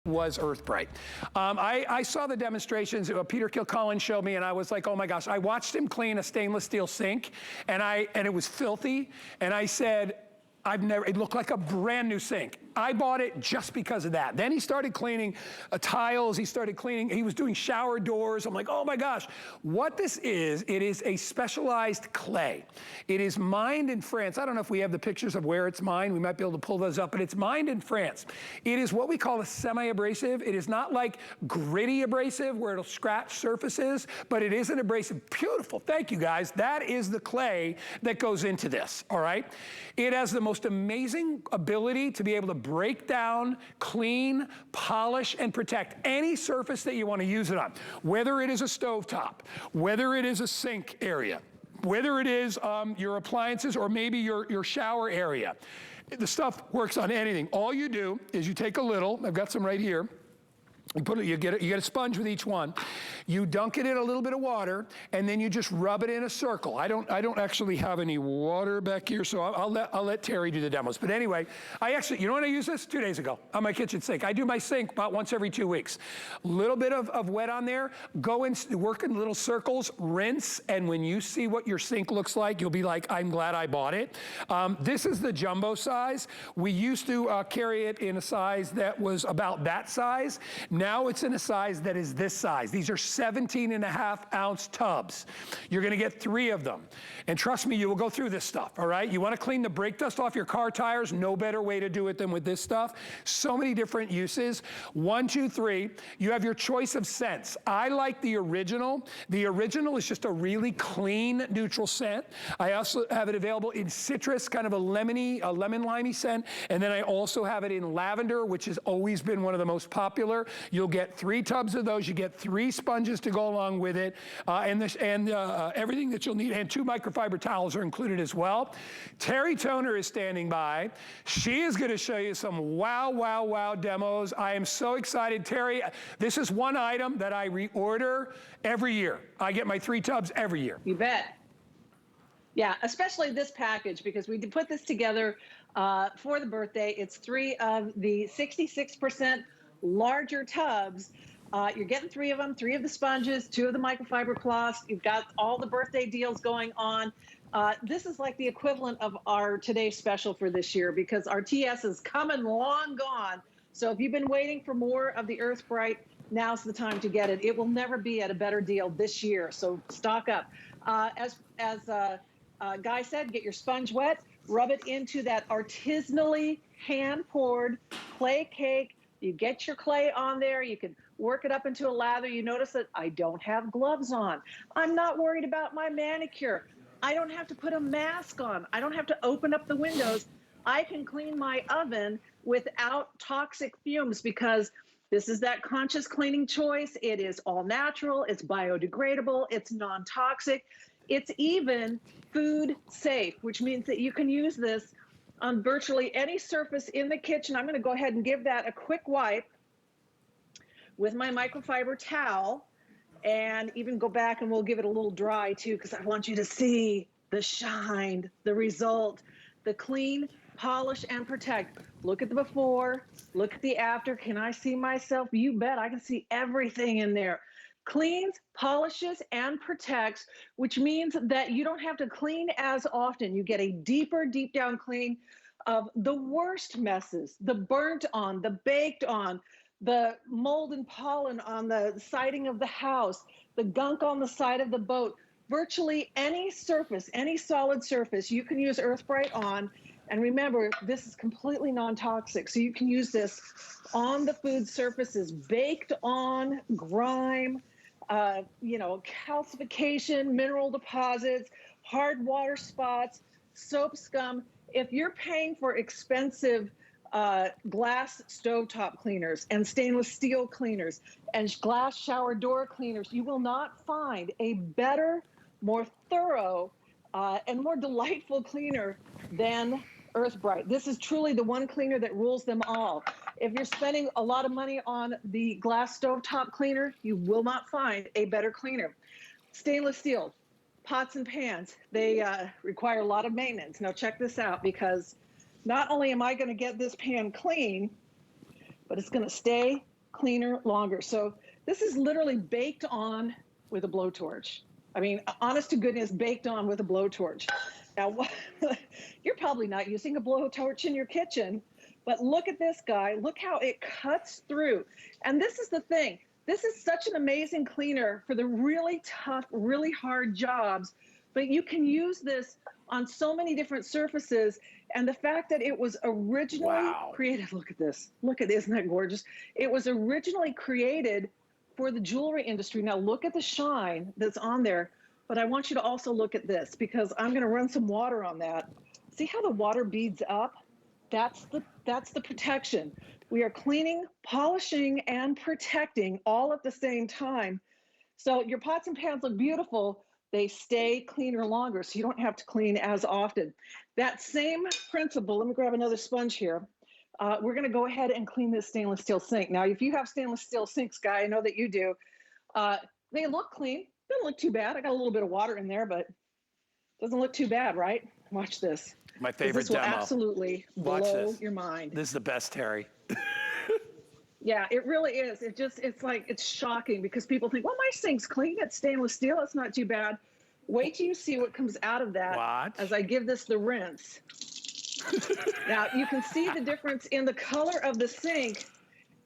was Earth Brite. I saw the demonstrations. Peter Kilcullen showed me, and I was like, oh my gosh. I watched him clean a stainless steel sink, and it was filthy, and I said, it looked like a brand new sink. I bought it just because of that. Then he started cleaning tiles, he was doing shower doors. I'm like, oh my gosh. What this is, it is a specialized clay. It is mined in France. I don't know if we have the pictures of where it's mined. We might be able to pull those up, but it's mined in France. It is what we call a semi-abrasive. It is not like gritty abrasive where it'll scratch surfaces, but it is an abrasive. Beautiful, thank you guys. That is the clay that goes into this, all right? It has the most amazing ability to be able to break down, clean, polish, and protect any surface that you want to use it on. Whether it is a stovetop, whether it is a sink area, whether it is your appliances or maybe your shower area. The stuff works on anything. All you do is you take a little, I've got some right here, you get a sponge with each one. You dunk it in a little bit of water, and then you just rub it in a circle. I don't actually have any water back here, so I'll let Terry do the demos. But anyway, you know when I use this? 2 days ago on my kitchen sink. I do my sink about once every 2 weeks. A little bit of wet on there. Go and work in little circles, rinse, and when you see what your sink looks like, you'll be like, I'm glad I bought it. This is the jumbo size. We used to carry it in a size that was about that size. Now it's in a size that is this size. These are 17.5-ounce tubs. You're gonna get 3 of them. And trust me, you will go through this stuff, all right? You wanna clean the brake dust off your car tires, no better way to do it than with this stuff. So many different uses. 1, 2, 3, you have your choice of scents. I like the original. The original is just a really clean, neutral scent. I also have it available in citrus, kind of a lemon-limey scent. And then I also have it in lavender, which has always been one of the most popular. You'll get 3 tubs of those. You get 3 sponges to go along with it, and everything that you'll need. And 2 microfiber towels are included as well. Terry Toner is standing by. She is going to show you some wow demos. I am so excited. Terry, this is one item that I reorder every year. I get my 3 tubs every year. You bet. Yeah, especially this package, because we put this together for the birthday. It's 3 of the 66% larger tubs. You're getting 3 of them, 3 of the sponges, 2 of the microfiber cloths. You've got all the birthday deals going on. This is like the equivalent of our today's special for this year, because our TS is coming long gone. So if you've been waiting for more of the Earth Brite, now's the time to get it. It will never be at a better deal this year, so stock up. As Guy said, get your sponge wet, rub it into that artisanally hand-poured clay cake. You get your clay on there, you can work it up into a lather. You notice that I don't have gloves on. I'm not worried about my manicure. I don't have to put a mask on. I don't have to open up the windows. I can clean my oven without toxic fumes, because this is that conscious cleaning choice. It is all natural, it's biodegradable, it's non-toxic. It's even food safe, which means that you can use this on virtually any surface in the kitchen. I'm going to go ahead and give that a quick wipe with my microfiber towel, and even go back and we'll give it a little dry too, because I want you to see the shine, the result, the clean, polish, and protect. Look at the before, look at the after. Can I see myself? You bet, I can see everything in there. Cleans, polishes, and protects, which means that you don't have to clean as often. You get a deeper, deep down clean of the worst messes, the burnt on, the baked on, the mold and pollen on the siding of the house, the gunk on the side of the boat. Virtually any surface, any solid surface, you can use Earth Brite on. And remember, this is completely non-toxic, so you can use this on the food surfaces, baked on, grime, calcification, mineral deposits, hard water spots, soap scum. If you're paying for expensive glass stovetop cleaners and stainless steel cleaners and glass shower door cleaners, you will not find a better, more thorough, and more delightful cleaner than Earth Brite. This is truly the one cleaner that rules them all. If you're spending a lot of money on the glass stovetop cleaner, you will not find a better cleaner. Stainless steel, pots and pans, they require a lot of maintenance. Now check this out, because not only am I going to get this pan clean, but it's going to stay cleaner longer. So this is literally baked on with a blowtorch. I mean, honest to goodness, baked on with a blowtorch. Now, you're probably not using a blowtorch in your kitchen, but look at this guy. Look how it cuts through. And this is the thing. This is such an amazing cleaner for the really tough, really hard jobs, but you can use this on so many different surfaces. And the fact that it was originally created, look at this. Look at, isn't that gorgeous? It was originally created for the jewelry industry. Now look at the shine that's on there, but I want you to also look at this because I'm gonna run some water on that. See how the water beads up? That's the protection. We are cleaning, polishing, and protecting all at the same time. So your pots and pans look beautiful. They stay cleaner longer, so you don't have to clean as often. That same principle, let me grab another sponge here. We're gonna go ahead and clean this stainless steel sink. Now, if you have stainless steel sinks, Guy, I know that you do, they look clean. Doesn't look too bad. I got a little bit of water in there, but doesn't look too bad, right? Watch this. My favorite demo. This will absolutely blow your mind. This is the best, Terry. Yeah, it really is. It's like, it's shocking because people think, well, my sink's clean. It's stainless steel. It's not too bad. Wait till you see what comes out of that as I give this the rinse. Now, you can see the difference in the color of the sink,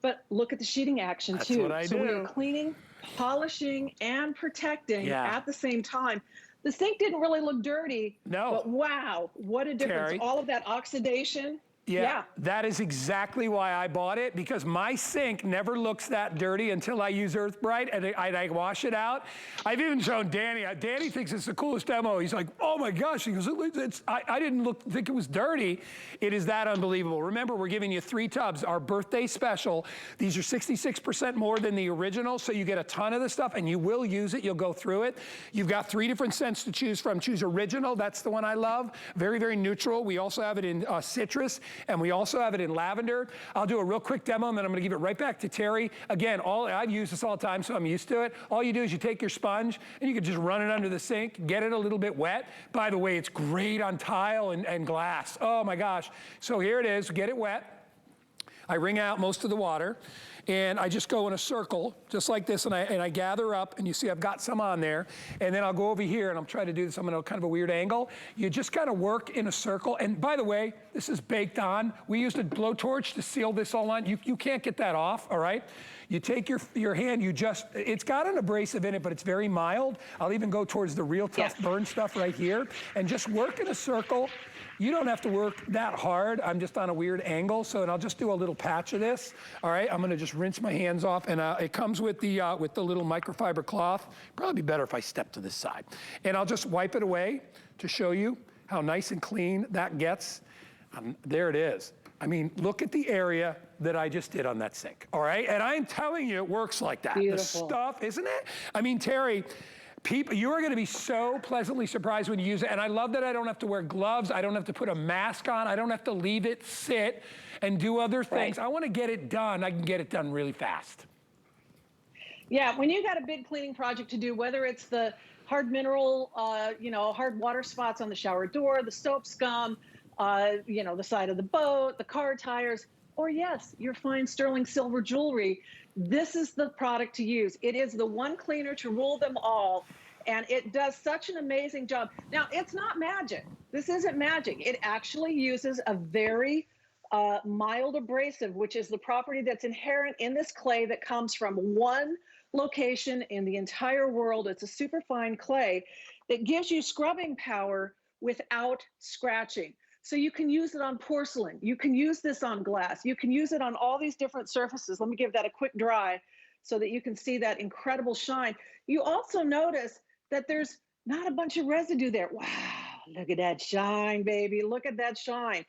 but look at the sheeting action too. What I do. So we are cleaning, polishing, and protecting at the same time. The sink didn't really look dirty, but wow, what a difference. Terry. All of that oxidation. Yeah, that is exactly why I bought it, because my sink never looks that dirty until I use Earth Brite and I wash it out. I've even shown Danny. Danny thinks it's the coolest demo. He's like, oh my gosh. He goes, I didn't think it was dirty. It is that unbelievable. Remember, we're giving you 3 tubs, our birthday special. These are 66% more than the original, so you get a ton of the stuff, and you will use it. You'll go through it. You've got 3 different scents to choose from. Choose original. That's the one I love. Very, very neutral. We also have it in citrus. And we also have it in lavender. I'll do a real quick demo, and then I'm gonna give it right back to Terry. Again, I use this all the time, so I'm used to it. All you do is you take your sponge, and you can just run it under the sink, get it a little bit wet. By the way, it's great on tile and glass. Oh my gosh. So here it is, get it wet. I wring out most of the water, and I just go in a circle, just like this, and I gather up, and you see I've got some on there, and then I'll go over here, and I'm trying to do this, I'm in a kind of a weird angle. You just gotta work in a circle, and by the way, this is baked on. We used a blowtorch to seal this all on. You can't get that off, all right? You take your hand, it's got an abrasive in it, but it's very mild. I'll even go towards the real tough burn stuff right here, and just work in a circle. You don't have to work that hard. I'm just on a weird angle, and I'll just do a little patch of this. All right, I'm gonna just rinse my hands off, and it comes with the little microfiber cloth. Probably better if I step to this side. And I'll just wipe it away to show you how nice and clean that gets. There it is. I mean, look at the area that I just did on that sink, all right? And I'm telling you, it works like that. Beautiful. The stuff, isn't it? I mean, Terry, you are gonna be so pleasantly surprised when you use it. And I love that I don't have to wear gloves. I don't have to put a mask on. I don't have to leave it sit and do other things. I wanna get it done. I can get it done really fast. Yeah, when you got a big cleaning project to do, whether it's the hard mineral, hard water spots on the shower door, the soap scum, the side of the boat, the car tires, or yes, your fine sterling silver jewelry, this is the product to use. It is the one cleaner to rule them all, and it does such an amazing job. Now, it's not magic. This isn't magic. It actually uses a very mild abrasive, which is the property that's inherent in this clay that comes from one location in the entire world. It's a superfine clay that gives you scrubbing power without scratching. So you can use it on porcelain. You can use this on glass. You can use it on all these different surfaces. Let me give that a quick dry so that you can see that incredible shine. You also notice that there's not a bunch of residue there. Wow, look at that shine, baby. Look at that shine.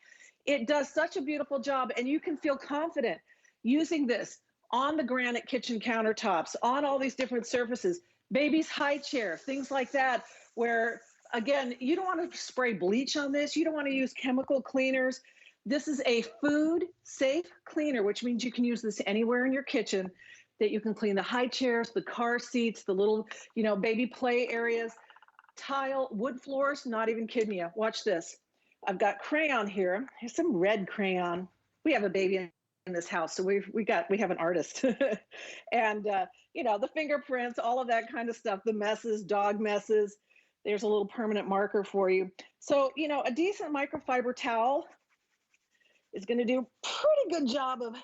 It does such a beautiful job, and you can feel confident using this on the granite kitchen countertops, on all these different surfaces, baby's high chair, things like that, where again, you don't want to spray bleach on this. You don't want to use chemical cleaners. This is a food safe cleaner, which means you can use this anywhere in your kitchen, that you can clean the high chairs, the car seats, the little, baby play areas, tile, wood floors, not even kidding you. Watch this. I've got crayon here. Here's some red crayon. We have a baby in this house, so we have an artist, and you know, the fingerprints, all of that kind of stuff, the messes, dog messes. There's a little permanent marker for you. So you know, a decent microfiber towel is going to do a pretty good job of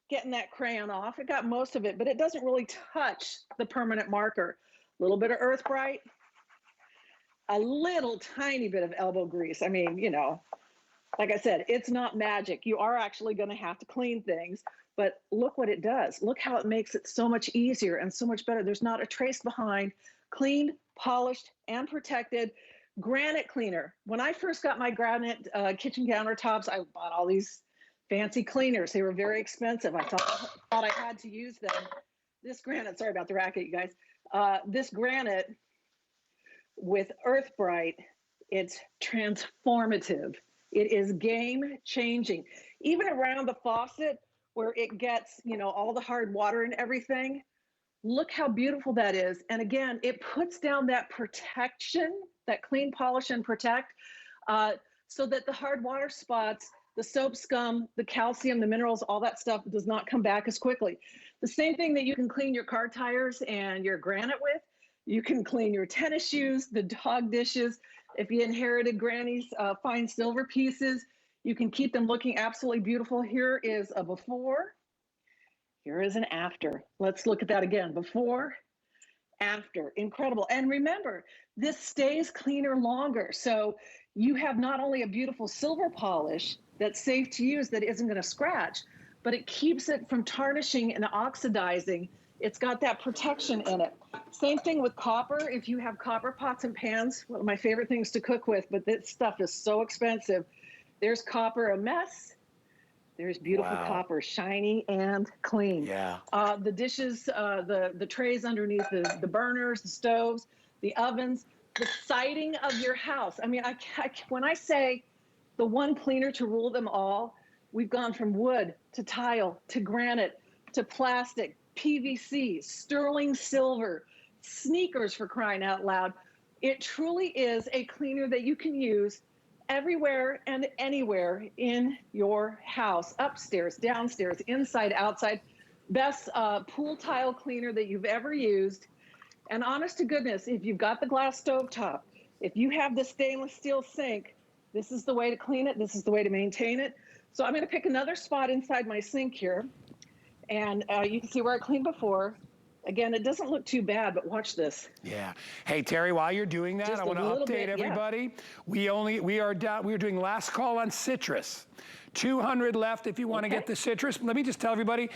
getting that crayon off. It got most of it, but it doesn't really touch the permanent marker. A little bit of Earth Brite, a little tiny bit of elbow grease. I mean, you know, like I said, it's not magic. You are actually going to have to clean things, but look what it does. Look how it makes it so much easier and so much better. There's not a trace behind. Cleaned, polished, and protected. Granite cleaner. When I first got my granite kitchen countertops, I bought all these fancy cleaners. They were very expensive. I thought I had to use them. This granite, sorry about the racket, you guys. This granite with Earth Brite, it's transformative. It is game changing. Even around the faucet where it gets, you know, all the hard water and everything, look how beautiful that is. And again, it puts down that protection, that clean, polish, and protect, so that the hard water spots, the soap scum, the calcium, the minerals, all that stuff does not come back as quickly. The same thing that you can clean your car tires and your granite with, you can clean your tennis shoes, the dog dishes. If you inherited Granny's fine silver pieces, you can keep them looking absolutely beautiful. Here is a before. Here is an after. Let's look at that again. Before, after. Incredible. And remember, this stays cleaner longer. So you have not only a beautiful silver polish that's safe to use, that isn't going to scratch, but it keeps it from tarnishing and oxidizing. It's got that protection in it. Same thing with copper. If you have copper pots and pans, one of my favorite things to cook with, but this stuff is so expensive. There's copper a mess. There's beautiful copper, shiny and clean. Yeah. The dishes, the trays underneath the burners, the stoves, the ovens, the siding of your house. I mean, when I say the one cleaner to rule them all, we've gone from wood to tile to granite to plastic, PVC, sterling silver, sneakers, for crying out loud. It truly is a cleaner that you can use everywhere and anywhere in your house, upstairs, downstairs, inside, outside. Best pool tile cleaner that you've ever used. And honest to goodness, if you've got the glass stovetop, if you have the stainless steel sink, this is the way to clean it. This is the way to maintain it. So I'm going to pick another spot inside my sink here. And you can see where I cleaned before. Again, it doesn't look too bad, but watch this. Yeah. Hey, Terry, while you're doing that, I want to update everybody. Yeah. We are doing last call on citrus. 200 left if you want to get the citrus. Let me just tell everybody,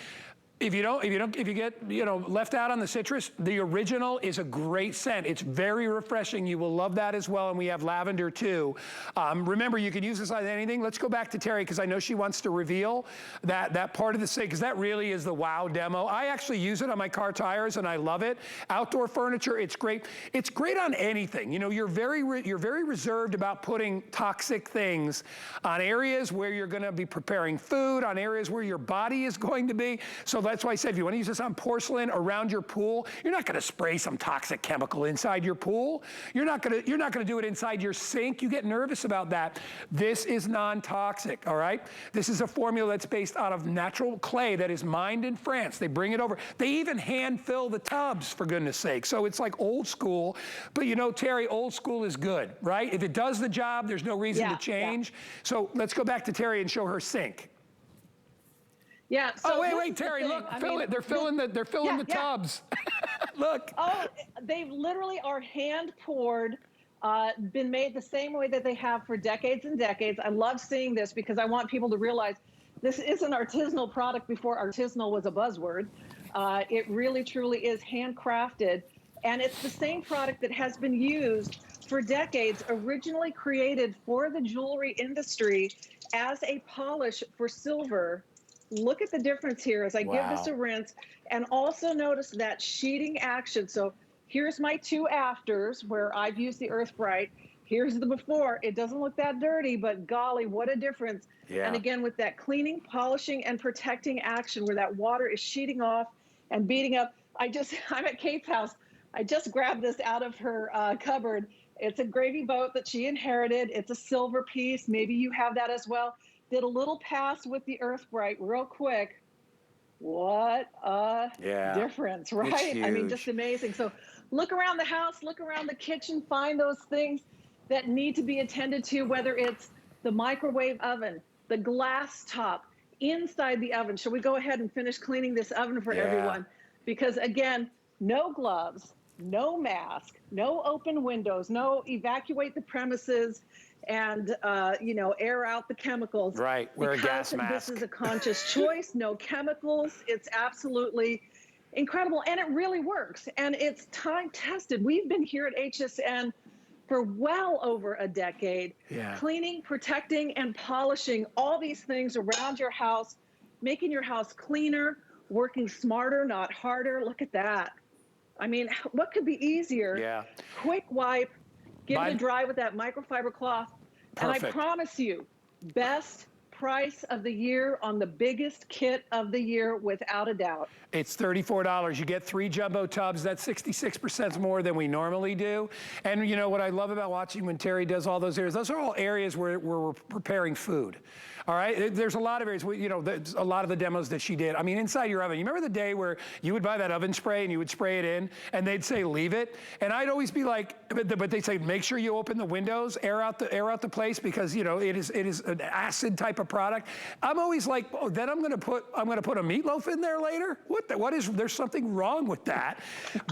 if you get, left out on the citrus, the original is a great scent. It's very refreshing. You will love that as well. And we have lavender too. Remember, you can use this on anything. Let's go back to Terry, because I know she wants to reveal that part of the sink, because that really is the wow demo. I actually use it on my car tires and I love it. Outdoor furniture, it's great. It's great on anything. You know, you're very reserved about putting toxic things on areas where you're going to be preparing food, on areas where your body is going to be. So that's why I said, if you want to use this on porcelain around your pool, you're not going to spray some toxic chemical inside your pool. You're not going to do it inside your sink. You get nervous about that. This is non-toxic, all right? This is a formula that's based out of natural clay that is mined in France. They bring it over. They even hand fill the tubs, for goodness sake. So it's like old school. But you know, Terry, old school is good, right? If it does the job, there's no reason to change. Yeah. So let's go back to Terry and show her sink. Yeah. So wait, Terry, look, they're filling the tubs. Look. Oh, they literally are hand poured, been made the same way that they have for decades and decades. I love seeing this because I want people to realize this is an artisanal product before artisanal was a buzzword. It really, truly is handcrafted. And it's the same product that has been used for decades, originally created for the jewelry industry as a polish for silver. Look at the difference here as I give this a rinse, and also notice that sheeting action. So here's my two afters where I've used the Earth Brite. Here's the before. It doesn't look that dirty, but golly, what a difference. Yeah. And again, with that cleaning, polishing, and protecting action where that water is sheeting off and beating up. I'm at Kate's house. I just grabbed this out of her cupboard. It's a gravy boat that she inherited. It's a silver piece. Maybe you have that as well. did a little pass with the Earth Brite real quick. What a difference, right? I mean, just amazing. So look around the house, look around the kitchen, find those things that need to be attended to, whether it's the microwave oven, the glass top, inside the oven. Shall we go ahead and finish cleaning this oven for everyone? Because again, no gloves, no mask, no open windows, no evacuate the premises and air out the chemicals. Right, wear a gas mask. This is a conscious choice, no chemicals. It's absolutely incredible, and it really works, and it's time tested. We've been here at HSN for well over a decade, cleaning, protecting, and polishing all these things around your house, making your house cleaner, working smarter, not harder. Look at that. I mean, what could be easier? Quick wipe, give it a dry with that microfiber cloth. Perfect. And I promise you, best price of the year on the biggest kit of the year, without a doubt. It's $34. You get 3 jumbo tubs. That's 66% more than we normally do. And you know what I love about watching when Terry does all those areas, those are all areas where we're preparing food. All right, there's a lot of areas, there's a lot of the demos that she did. I mean, inside your oven, you remember the day where you would buy that oven spray and you would spray it in and they'd say, leave it? And I'd always be like, but they'd say, make sure you open the windows, air out the place, because it is an acid type of product. I'm always like, oh, then I'm gonna put a meatloaf in there later? There's something wrong with that.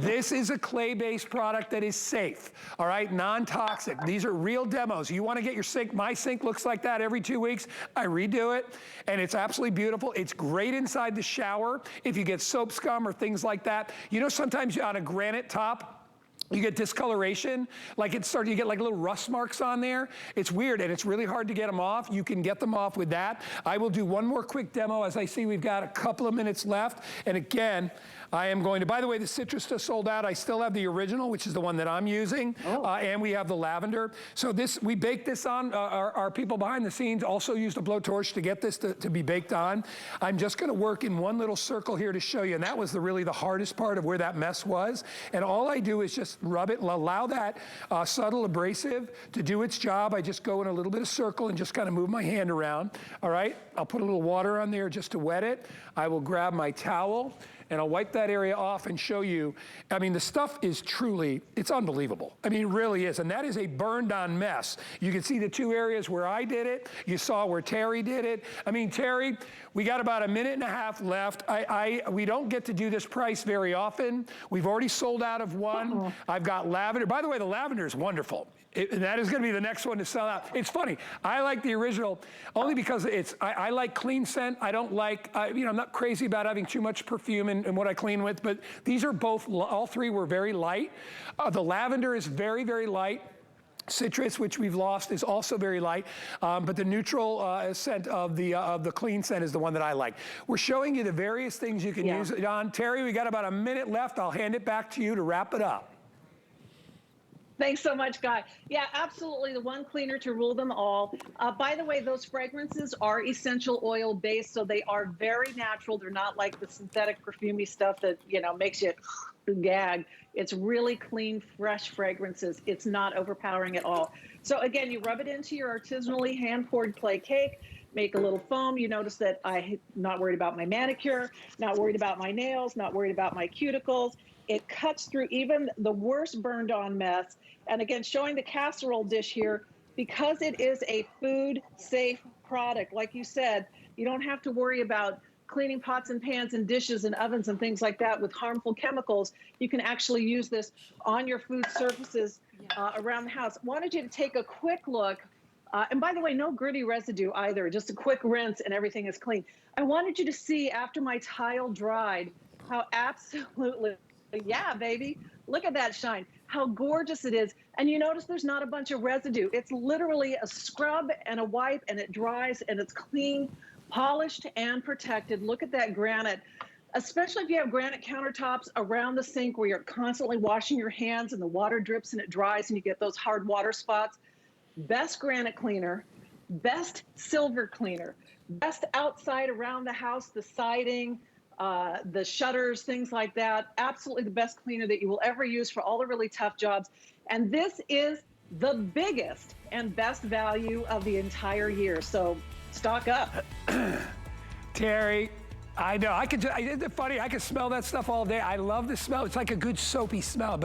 This is a clay-based product that is safe, all right, non-toxic. These are real demos. You wanna get your sink, my sink looks like that every 2 weeks. I redo it, and it's absolutely beautiful. It's great inside the shower if you get soap scum or things like that. You know, sometimes on a granite top, you get discoloration, you get like little rust marks on there. It's weird, and it's really hard to get them off. You can get them off with that. I will do one more quick demo. As I see, we've got a couple of minutes left. And again, I am going to, by the way, the citrus just sold out. I still have the original, which is the one that I'm using, and we have the lavender. So we baked this on. Our people behind the scenes also used a blowtorch to get this to be baked on. I'm just gonna work in one little circle here to show you, and that was really the hardest part of where that mess was. And all I do is just rub it, allow that subtle abrasive to do its job. I just go in a little bit of circle and just kind of move my hand around, all right? I'll put a little water on there just to wet it. I will grab my towel, and I'll wipe that area off and show you. I mean, the stuff is truly, it's unbelievable. I mean, it really is, and that is a burned on mess. You can see the 2 areas where I did it. You saw where Terry did it. I mean, Terry, we got about a minute and a half left. We don't get to do this price very often. We've already sold out of one. I've got lavender. By the way, the lavender is wonderful. That is gonna be the next one to sell out. It's funny, I like the original only because I like clean scent. I don't like, I'm not crazy about having too much perfume in what I clean with, but these are both, all 3 were very light. The lavender is very, very light. Citrus, which we've lost, is also very light, but the neutral scent of the clean scent is the one that I like. We're showing you the various things you can use it on. Terry, we got about a minute left. I'll hand it back to you to wrap it up. Thanks so much, Guy. Yeah, absolutely. The one cleaner to rule them all. By the way, those fragrances are essential oil based, so they are very natural. They're not like the synthetic perfumey stuff that, makes you gag. It's really clean, fresh fragrances. It's not overpowering at all. So again, you rub it into your artisanally hand-poured clay cake, make a little foam. You notice that I'm not worried about my manicure, not worried about my nails, not worried about my cuticles. It cuts through even the worst burned on mess. And again, showing the casserole dish here, because it is a food safe product. Like you said, you don't have to worry about cleaning pots and pans and dishes and ovens and things like that with harmful chemicals. You can actually use this on your food surfaces around the house. Wanted you to take a quick look. And by the way, no gritty residue either, just a quick rinse and everything is clean. I wanted you to see after my tile dried how absolutely, yeah, baby, look at that shine, how gorgeous it is. And you notice there's not a bunch of residue. It's literally a scrub and a wipe, and it dries and it's clean, polished and protected. Look at that granite, especially if you have granite countertops around the sink where you're constantly washing your hands and the water drips and it dries and you get those hard water spots. Best granite cleaner, best silver cleaner, best outside around the house, the siding, the shutters, things like that. Absolutely the best cleaner that you will ever use for all the really tough jobs. And this is the biggest and best value of the entire year. So stock up. Terry, I know. It's funny. I can smell that stuff all day. I love the smell. It's like a good soapy smell. But